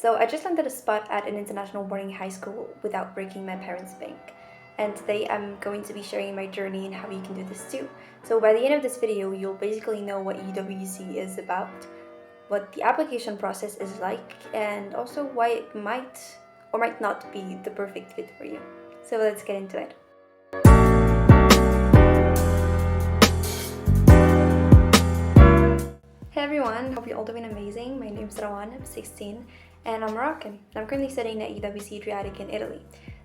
So I just landed a spot at an international boarding high school without breaking my parents' bank. And today I'm going to be sharing my journey and how you can do this too. So by the end of this video, you'll basically know what UWC is about, what the application process is like, and also why it might or might not be the perfect fit for you. So let's get into it. Hey everyone, hope you're all doing amazing. My name is Rawan, I'm 16, and I'm Moroccan. I'm currently studying at UWC Adriatic in Italy.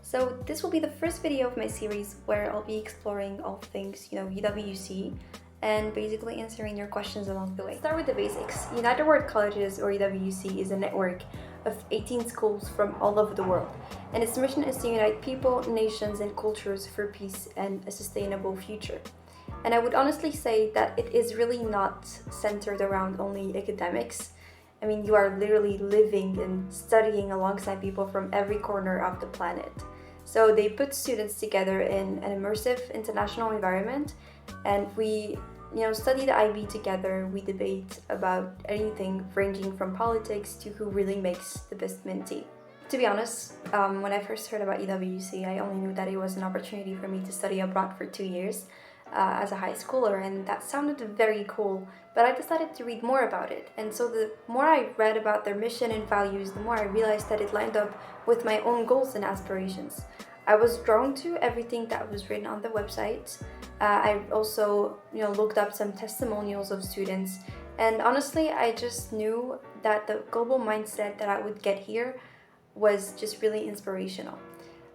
So this will be the first video of my series where I'll be exploring all things, UWC, and basically answering your questions along the way. Start with the basics. United World Colleges, or UWC, is a network of 18 schools from all over the world, and its mission is to unite people, nations, and cultures for peace and a sustainable future. And I would honestly say that it is really not centered around only academics. I mean, you are literally living and studying alongside people from every corner of the planet. So they put students together in an immersive international environment, and we study the IB together. We debate about anything ranging from politics to who really makes the best mint tea. To be honest, when I first heard about UWC, I only knew that it was an opportunity for me to study abroad for 2 years. As a high schooler, and that sounded very cool, but I decided to read more about it. And so the more I read about their mission and values, the more I realized that it lined up with my own goals and aspirations. I was drawn to everything that was written on the website. I also looked up some testimonials of students, and honestly I just knew that the global mindset that I would get here was just really inspirational.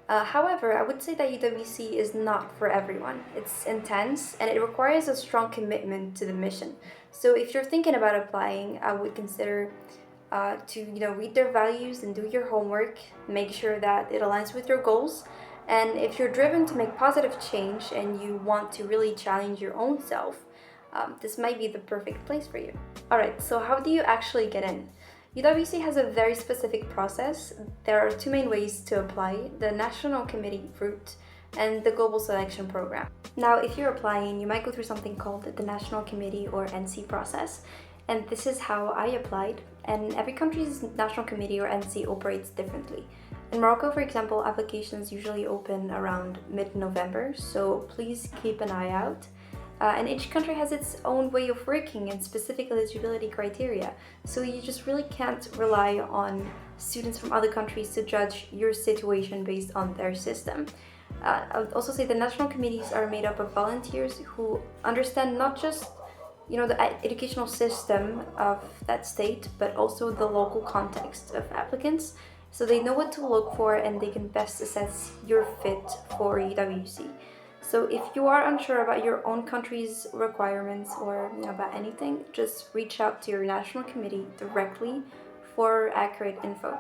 However, I would say that UWC is not for everyone. It's intense and it requires a strong commitment to the mission. So if you're thinking about applying, I would consider to read their values and do your homework, make sure that it aligns with your goals. And if you're driven to make positive change and you want to really challenge your own self, this might be the perfect place for you. Alright, so how do you actually get in? UWC has a very specific process. There are two main ways to apply: the National Committee route and the Global Selection Program. Now, if you're applying, you might go through something called the National Committee or NC process, and this is how I applied. And every country's National Committee or NC operates differently. In Morocco, for example, applications usually open around mid-November, so please keep an eye out. And each country has its own way of working and specific eligibility criteria, so you just really can't rely on students from other countries to judge your situation based on their system. I would also say the national committees are made up of volunteers who understand not just the educational system of that state, but also the local context of applicants, so they know what to look for and they can best assess your fit for UWC. So if you are unsure about your own country's requirements or about anything, just reach out to your national committee directly for accurate info.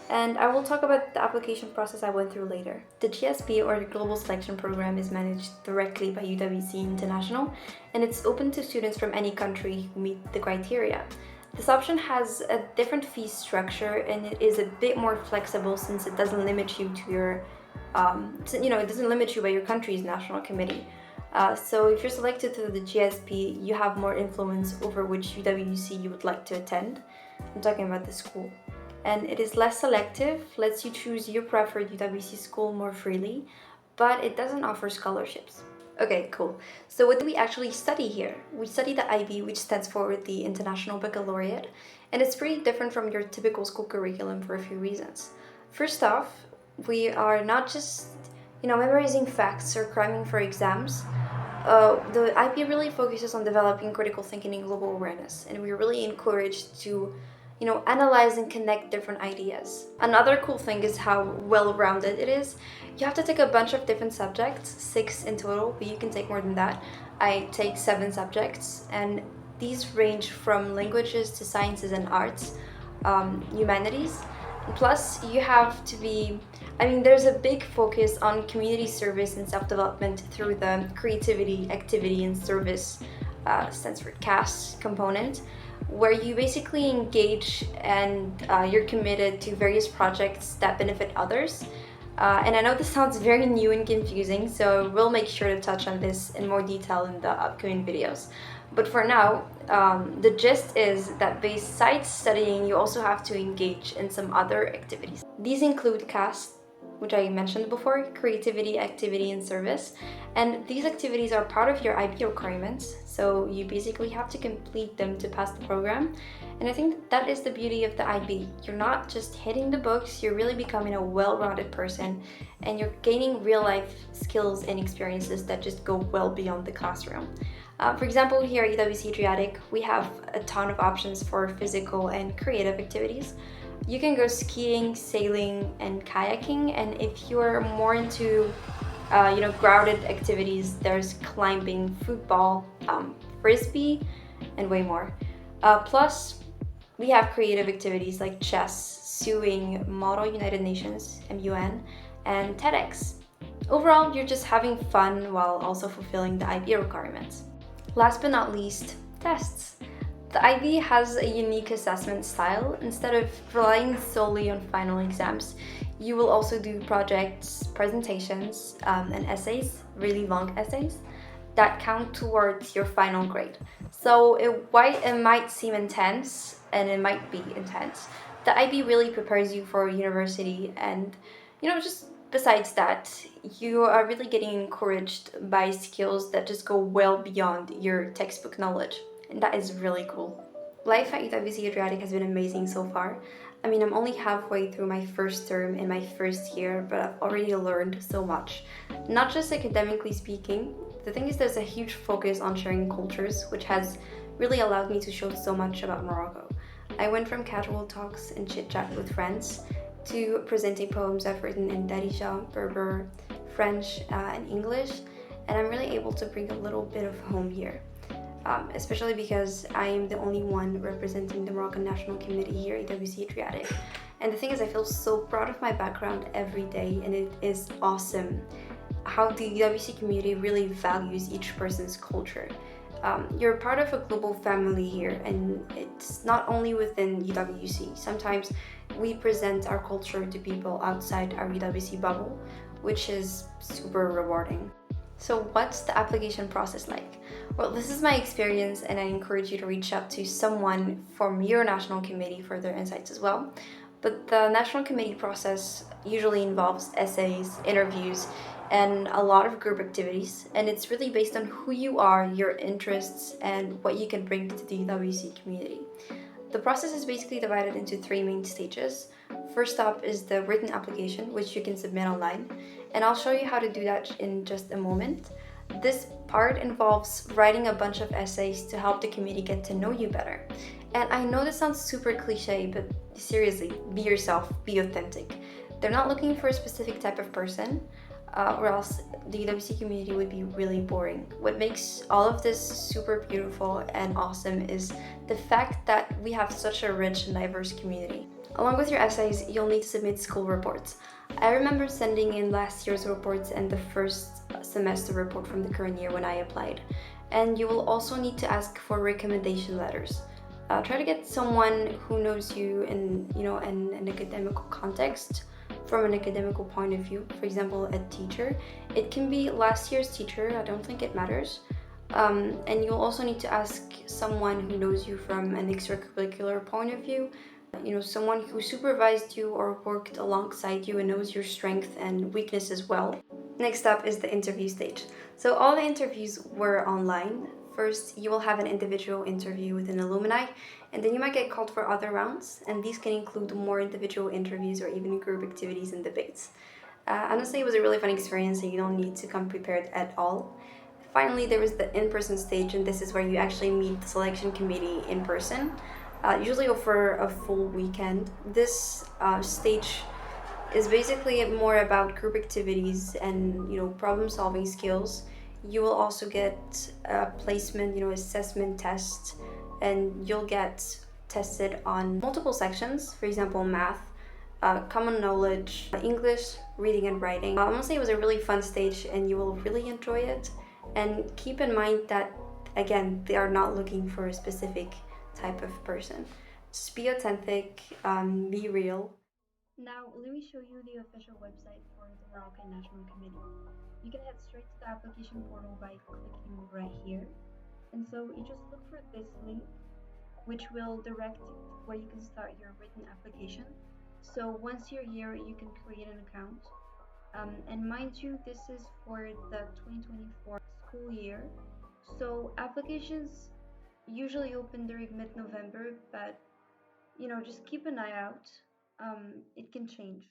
And I will talk about the application process I went through later. The GSP, or the Global Selection Program, is managed directly by UWC International, and it's open to students from any country who meet the criteria. This option has a different fee structure, and it is a bit more flexible since it doesn't limit you to your it doesn't limit you by your country's national committee. So if you're selected through the GSP, you have more influence over which UWC you would like to attend. I'm talking about the school. And it is less selective, lets you choose your preferred UWC school more freely, but it doesn't offer scholarships. Okay, cool. So what do we actually study here? We study the IB, which stands for the International Baccalaureate, and it's pretty different from your typical school curriculum for a few reasons. First off, we are not just memorizing facts or cramming for exams. The IB really focuses on developing critical thinking and global awareness, and we're really encouraged to analyze and connect different ideas. Another cool thing is how well-rounded it is. You have to take a bunch of different subjects, 6 in total, but you can take more than that. I take 7 subjects, and these range from languages to sciences and arts, humanities. Plus, you have to be, there's a big focus on community service and self-development through the creativity, activity, and service, stands for CAS component, where you basically engage and you're committed to various projects that benefit others. And I know this sounds very new and confusing, so we'll make sure to touch on this in more detail in the upcoming videos. But for now, the gist is that besides studying, you also have to engage in some other activities. These include CAST, which I mentioned before, creativity, activity, and service. And these activities are part of your IB requirements, so you basically have to complete them to pass the program. And I think that is the beauty of the IB. You're not just hitting the books, you're really becoming a well-rounded person, and you're gaining real-life skills and experiences that just go well beyond the classroom. For example, here at UWC Adriatic, we have a ton of options for physical and creative activities. You can go skiing, sailing, and kayaking, and if you're more into grounded activities, there's climbing, football, frisbee, and way more. Plus, we have creative activities like chess, sewing, Model United Nations, MUN, and TEDx. Overall, you're just having fun while also fulfilling the IB requirements. Last but not least, tests. The IB has a unique assessment style. Instead of relying solely on final exams, you will also do projects, presentations, and essays, really long essays, that count towards your final grade. So it might seem intense, and it might be intense. The IB really prepares you for university, and just besides that, you are really getting encouraged by skills that just go well beyond your textbook knowledge, and that is really cool. Life at UWC Adriatic has been amazing so far. I mean, I'm only halfway through my first term in my first year, but I've already learned so much. Not just academically speaking, the thing is there's a huge focus on sharing cultures, which has really allowed me to show so much about Morocco. I went from casual talks and chit-chat with friends to presenting poems I've written in Darija, Berber, French, and English, and I'm really able to bring a little bit of home here. Especially because I am the only one representing the Moroccan National Committee here at UWC Adriatic. And the thing is, I feel so proud of my background every day, and it is awesome how the UWC community really values each person's culture. You're part of a global family here, and it's not only within UWC. Sometimes we present our culture to people outside our UWC bubble, which is super rewarding. So what's the application process like? Well, this is my experience, and I encourage you to reach out to someone from your national committee for their insights as well. But the national committee process usually involves essays, interviews, and a lot of group activities, and it's really based on who you are, your interests, and what you can bring to the UWC community. The process is basically divided into 3 main stages. First up is the written application, which you can submit online, and I'll show you how to do that in just a moment. This part involves writing a bunch of essays to help the community get to know you better. And I know this sounds super cliche, but seriously, be yourself, be authentic. They're not looking for a specific type of person, or else the UWC community would be really boring. What makes all of this super beautiful and awesome is the fact that we have such a rich and diverse community. Along with your essays, you'll need to submit school reports. I remember sending in last year's reports and the first semester report from the current year when I applied. And you will also need to ask for recommendation letters. Try to get someone who knows you in an academical context, from an academical point of view. For example, a teacher. It can be last year's teacher, I don't think it matters. And you'll also need to ask someone who knows you from an extracurricular point of view. Someone who supervised you or worked alongside you and knows your strength and weakness as well. Next up is the interview stage. So all the interviews were online. First, you will have an individual interview with an alumni, and then you might get called for other rounds, and these can include more individual interviews or even group activities and debates. Honestly, it was a really fun experience, and you don't need to come prepared at all. Finally, there was the in-person stage, and this is where you actually meet the selection committee in person, usually over a full weekend. This stage is basically more about group activities and problem-solving skills. You will also get a placement, assessment test, and you'll get tested on multiple sections. For example, math, common knowledge, English, reading and writing. I'm gonna say it was a really fun stage, and you will really enjoy it. And keep in mind that, again, they are not looking for a specific type of person. Just be authentic, be real. Now, let me show you the official website for the Moroccan National Committee. You can head straight to the application portal by clicking right here. And so you just look for this link, which will direct you where you can start your written application. So once you're here, you can create an account. And mind you, this is for the 2024 school year. So applications usually open during mid-November, but just keep an eye out. It can change.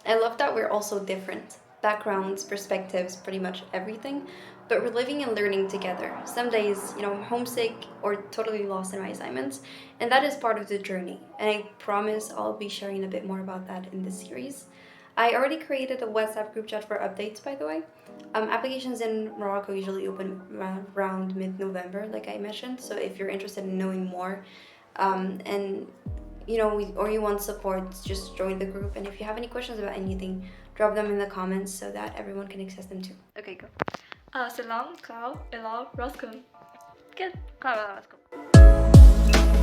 I love that we're also different. Backgrounds, perspectives, pretty much everything. But we're living and learning together. Some days, I'm homesick or totally lost in my assignments. And that is part of the journey. And I promise I'll be sharing a bit more about that in this series. I already created a WhatsApp group chat for updates, by the way. Applications in Morocco usually open around mid-November, like I mentioned. So if you're interested in knowing more, and or you want support, just join the group. And if you have any questions about anything, drop them in the comments so that everyone can access them too. Okay, go. Selam, ciao, hello, Roscoe. Good. Ciao, Roscoe.